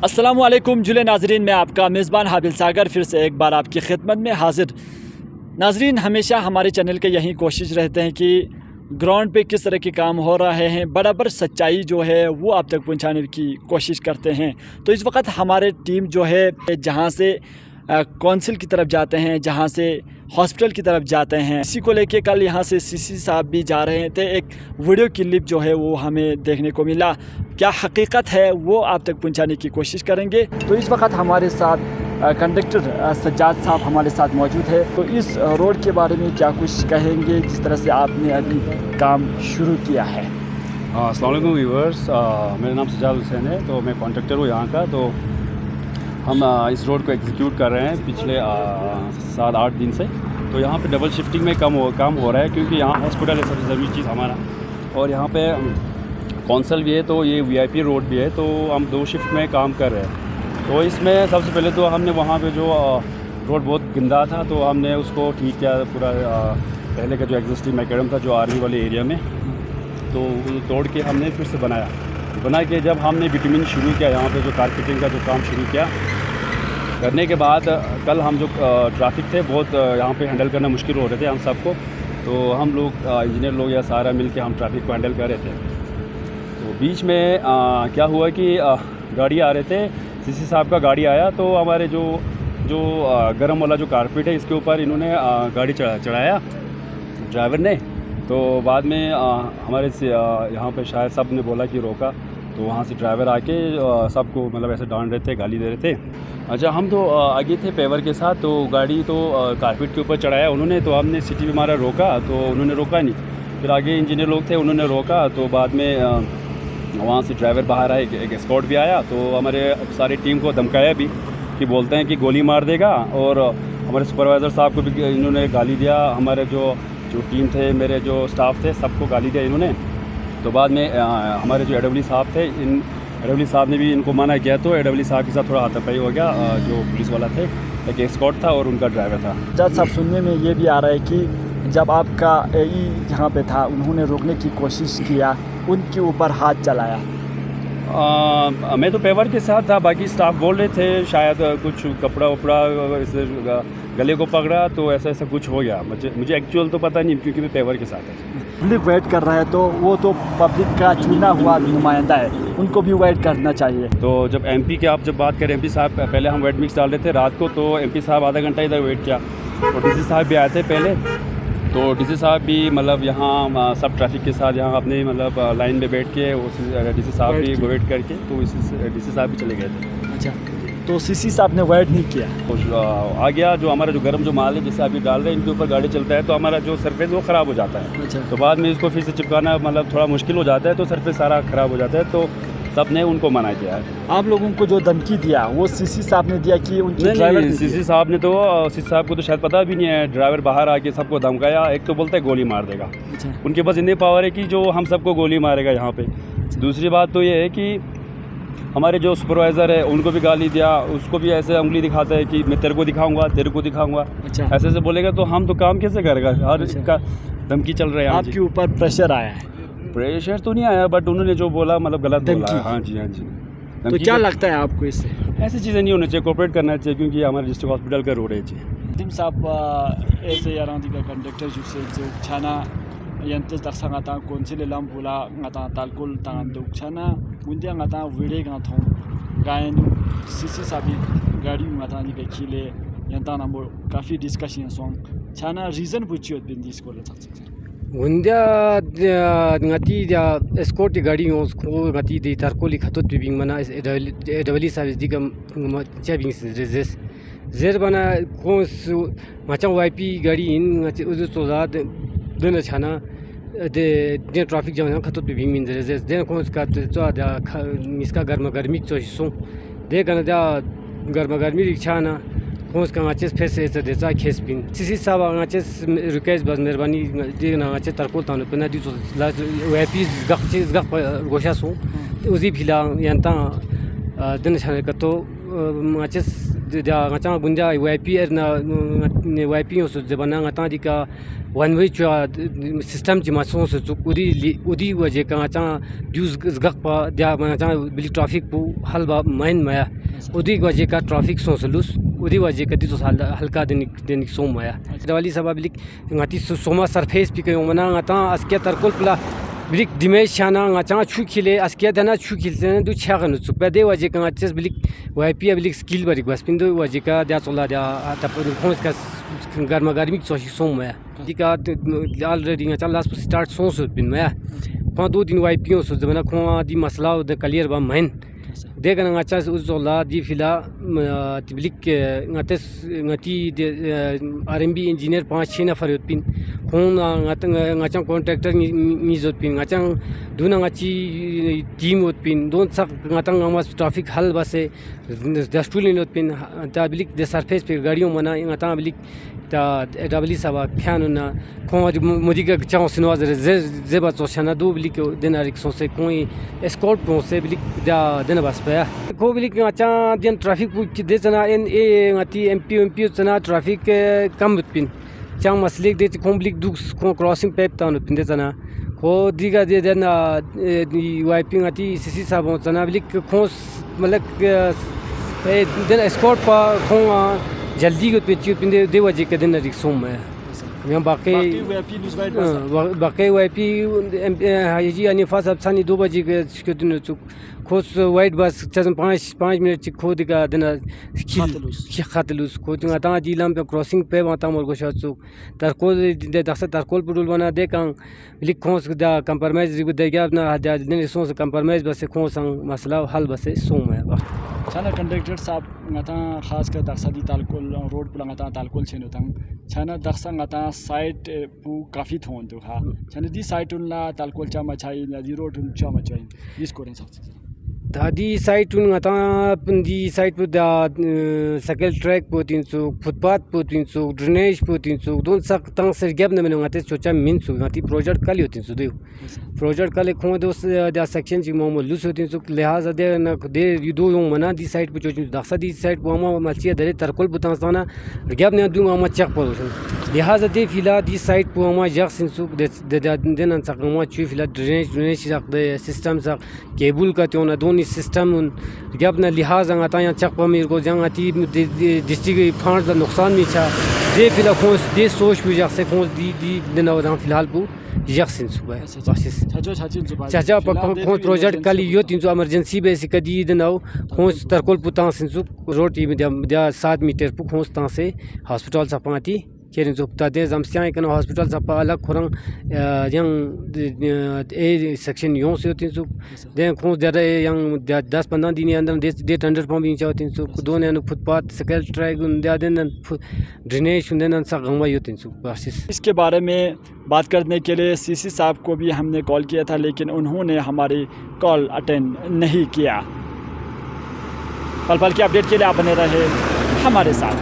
अस्सलामुअलैकुम जुले नाजरीन, मैं आपका मेज़बान हाबिल सागर फिर से एक बार आपकी खिदमत में हाजिर। नाजरीन, हमेशा हमारे चैनल के यही कोशिश रहते हैं कि ग्राउंड पे किस तरह के काम हो रहे हैं बराबर सच्चाई जो है वो आप तक पहुंचाने की कोशिश करते हैं। तो इस वक्त हमारे टीम जो है जहां से कौंसिल की तरफ जाते हैं, जहां से हॉस्पिटल की तरफ जाते हैं, इसी को लेके कल यहां से सीसी साहब भी जा रहे थे। एक वीडियो क्लिप जो है वो हमें देखने को मिला, क्या हकीकत है वो आप तक पहुंचाने की कोशिश करेंगे। तो इस वक्त हमारे साथ कंडक्टर सज्जाद साहब हमारे साथ मौजूद है। तो इस रोड के बारे में क्या कुछ कहेंगे जिस तरह से आपने अभी काम शुरू किया है। अस्सलाम वालेकुम व्यूअर्स, मेरा नाम सज्जाद हुसैन है। तो मैं कॉन्ट्रैक्टर हूँ यहाँ का। तो हम इस रोड को एग्जीक्यूट कर रहे हैं पिछले 7-8 दिन से। तो यहाँ पे डबल शिफ्टिंग में काम हो रहा है, क्योंकि यहाँ हॉस्पिटल है सबसे ज़रूरी चीज़ हमारा, और यहाँ पे कौंसल भी है, तो ये वीआईपी रोड भी है। तो हम 2 शिफ्ट में काम कर रहे हैं। तो इसमें सबसे पहले तो हमने वहाँ पे जो रोड बहुत गंदा था, तो हमने उसको ठीक किया पूरा। पहले का जो एग्जिस्टिंग मैकेडम था जो आर्मी वाले एरिया में, तो वो तोड़ के हमने फिर से बना के जब हमने बिटुमिन शुरू किया, यहाँ पे जो कारपेटिंग का जो काम शुरू किया करने के बाद, कल हम जो ट्रैफिक थे बहुत यहाँ पे हैंडल करना मुश्किल हो रहे थे हम सबको। तो हम लोग इंजीनियर लोग या सारा मिल के हम ट्रैफिक को हैंडल कर रहे थे। तो बीच में क्या हुआ कि गाड़ी आ रहे थे, सीसी साहब का गाड़ी आया, तो हमारे जो गरम वाला जो कारपेट है इसके ऊपर इन्होंने गाड़ी चढ़ाया ड्राइवर ने। तो बाद में हमारे से यहाँ पे शायद सब ने बोला कि रोका, तो वहाँ से ड्राइवर आके सबको मतलब ऐसे डांट रहे थे, गाली दे रहे थे। अच्छा, हम तो आगे थे पेवर के साथ, तो गाड़ी तो कारपेट के ऊपर चढ़ाया उन्होंने। तो हमने सिटी में हमारा रोका, तो उन्होंने रोका नहीं। फिर आगे इंजीनियर लोग थे, उन्होंने रोका। तो बाद में वहाँ से ड्राइवर बाहर आए, एक एस्कॉर्ट भी आया। तो हमारे सारी टीम को धमकाया भी कि बोलते हैं कि गोली मार देगा, और हमारे सुपरवाइज़र साहब को भी इन्होंने गाली दिया। हमारे जो टीम थे, मेरे जो स्टाफ थे, सबको गाली दिया इन्होंने। तो बाद में हमारे जो एडब्ल्यू साहब थे, एडब्ल्यू साहब ने भी इनको मना किया। तो एडब्ल्यू साहब के साथ थोड़ा हाथापाई हो गया। जो पुलिस वाला थे, एक एस्कॉर्ट था और उनका ड्राइवर था। जज साहब, सुनने में ये भी आ रहा है कि जब आपका एई यहाँ पे था, उन्होंने रोकने की कोशिश किया, उनके ऊपर हाथ चलाया। मैं तो पेवर के साथ था, बाकी स्टाफ बोल रहे थे शायद कुछ कपड़ा वपड़ा इसे गले को पकड़ा, तो ऐसा कुछ हो गया। मुझे एक्चुअल तो पता नहीं, क्योंकि मैं पेवर के साथ था। पब्लिक वेट कर रहा है, तो वो तो पब्लिक का चुना हुआ नुमाइंदा है, उनको भी वेट करना चाहिए। तो जब एमपी की आप जब बात करें, एमपी साहब पहले हम वेट मिक्स डाल रहे थे रात को, तो एमपी साहब आधा घंटा इधर वेट किया। और डीसी साहब भी आए थे पहले, तो डीसी साहब भी मतलब यहाँ सब ट्रैफिक के साथ यहाँ अपने मतलब लाइन में बैठ के उस डीसी साहब भी वेट करके, तो डीसी साहब भी चले गए थे। अच्छा, तो सीसी साहब ने वेट नहीं किया। तो आ गया जो हमारा जो गर्म जो माल है, जैसे अभी डाल रहे हैं, इनके ऊपर गाड़ी चलता है, तो हमारा जो सरफेस वो ख़राब हो जाता है। अच्छा। तो बाद में इसको फिर से चिपकाना मतलब थोड़ा मुश्किल हो जाता है, तो सरफेस सारा ख़राब हो जाता है। तो सब ने उनको मना किया है। आप लोगों को जो धमकी दिया वो सीसी साहब ने दिया कि उनके ड्राइवर? सीसी साहब ने तो सीसी साहब को तो शायद पता भी नहीं है। ड्राइवर बाहर आके सबको धमकाया। एक तो बोलता है गोली मार देगा। अच्छा। उनके पास इतनी पावर है कि जो हम सबको गोली मारेगा यहाँ पे। दूसरी बात तो ये है कि हमारे जो सुपरवाइज़र है उनको भी गाली दिया, उसको भी ऐसे उंगली दिखाता है कि मैं तेरे को दिखाऊंगा, तेरे को दिखाऊंगा। अच्छा। ऐसे बोलेगा तो हम तो काम कैसे करेगा? हर का धमकी चल रहा है। आपके ऊपर प्रेशर आया है? प्रेशर तो नहीं आया, बट उन्होंने जो बोला मतलब गलत बोला। हाँ जी। तो क्या लगता है आपको इससे? ऐसी चीज़ें नहीं होनी चाहिए, कोऑपरेट करना चाहिए, क्योंकि हमारे डिस्ट्रिक्ट हॉस्पिटल का रोड है जी। टीम साहब ऐसे यारांती का कंडक्टर जुसे छाना यंत्र तक्सा ngata konsil lam pula ngata talkul tangan duk chana mundia ngata wire ga thong gain sisi sabi gari ngata ni ke khile yanta nambo काफी discussion song chana reason puchiot bin this ko la chak Undia ngati dia escort gari ngos ko ngati de tarkoli khatot bing mana edawali service digam chabing rezes zer bana kons machang yp gari in ngati uzu sozad dena chana de traffic jam khatot bing min rezes den kons ka to da miska garma garmi so de gana da garma garmi chana खोज का आचेस face ऐसे देता खेस pin CC साहब आचेस request बस मेहरबानी दे ना आचेस तरकोल तानो पना दी लाज वेपी गख गोशा सो उजी फिला यंता दिन छने कतो आचेस दा ngata bunda YP na YP so jabana ngata dika one way cha system ji ma so so udi waje ka ngata use gak pa dia ngata bil traffic pu halba main maya udi waje ka traffic so lus udi waje ka diso halka denik so maya dawali sabab lik ngati soma surface pi ka mana ngata aske tarkol pla bilik dimesh shana ngacha chu khile aske dana chu khilse du chagan chu bade waje ka ngachas bilik YP bilik skill bari bas pindu waje ka dia chola dia tap khons ka garma garmi so som maya dika already ngacha last start so pin maya pa do din YP so jabana kho di masla de clear ba main देखना अच्छा उजोला दी फिला तिबलिक ngates ngati RMB engineer 5-6 नफर पिन खोन ngachang contractor ni zot pin ngachang duna ngachi team ot pin don sak ngatang amas traffic hal base dastulin ot pin tabilik de surface pe gadiyon mana ngata bilik ta double saba khanuna khon modiga chang sinwa zeba choshana do bilik denarik so se koi escort pon se bilik da dena bas pa ko bilik ngacha den traffic pu de chana en e ngati MP chana traffic kam pin chang maslik de komplik du crossing pep tan pin de chana ko diga de den YP ngati CC sabon chana bilik khos malak den escort pa khon जल्दी को पे चुप इंदे देवा जे के दिन रिक्सों में हम बाकी वाईपी हाईजी अनि फास अब सानी 2 बजे के दिन चुक खोस वाइट बस 5 मिनट चिक खो दिका दिन खातलुस खो तिंगा ता जिलाम पे क्रॉसिंग पे माता मोर को चुक तरकोल दे दस तरकोल पुडुल बना दे कां लिख खोस दा कंप्रोमाइज दे गया ना दा दिन सोस कंप्रोमाइज बस खोस मसला हल बस सो में छाना कंडक्टर साहब ngata khas ka daksa di talkol road pula ngata talkol cheno tang chana daksa ngata site pu kafi thon tu ha chana di site un la talkol cha ma chai na di road un cha ma chai this koren sa दादी site उन ngata pundi site pu da cycle track pu 300 footpath pu 300 drainage pu 300 don sak tang ser gap na men ngate chocha min su ngati project kali 300 de project kali khon dos da section ji mo lus 300 lihaza de na de yudo yong mana di site pu chochu daksa di site pu ma malchi dare tarkol pu tang sana gap ne du ma chak pu lihaza de fila di site pu ma jak sin su de de nan sak ma chu fila drainage sak de system sak cable ka tona don system गप न लिहाज आता यहाँ चक पर मेरे को जंग आती डिस्ट्रिक्ट फंड का नुकसान भी था दे फिलहाल खोज दे सोच भी जग से खोज दी दिन और फिलहाल पू जग सिन सुबह चाचा पर खोज प्रोजेक्ट कल यो 300 इमरजेंसी बेसिक कदी दिन और खोज तरकोल पुता सिन सु रोड दी 7 मीटर पू खोज ता से हॉस्पिटल सपाती केरिन जुक्ता दे जमस्यां एक हॉस्पिटल सपा अलग खुरंग यंग ए सेक्शन यों से 300 दे खोज दे यंग 10-15 दिन अंदर दे टेंडर पंप इंचा 300 दोने न फुटपाथ स्केल ट्रैक दे देन ड्रेनेज देन सगंवा यो 300 बस इसके बारे में बात करने के लिए सीसी साहब को भी हमने कॉल किया था लेकिन उन्होंने हमारी कॉल अटेंड नहीं किया। पल पल की अपडेट के लिए आप बने रहे हमारे साथ।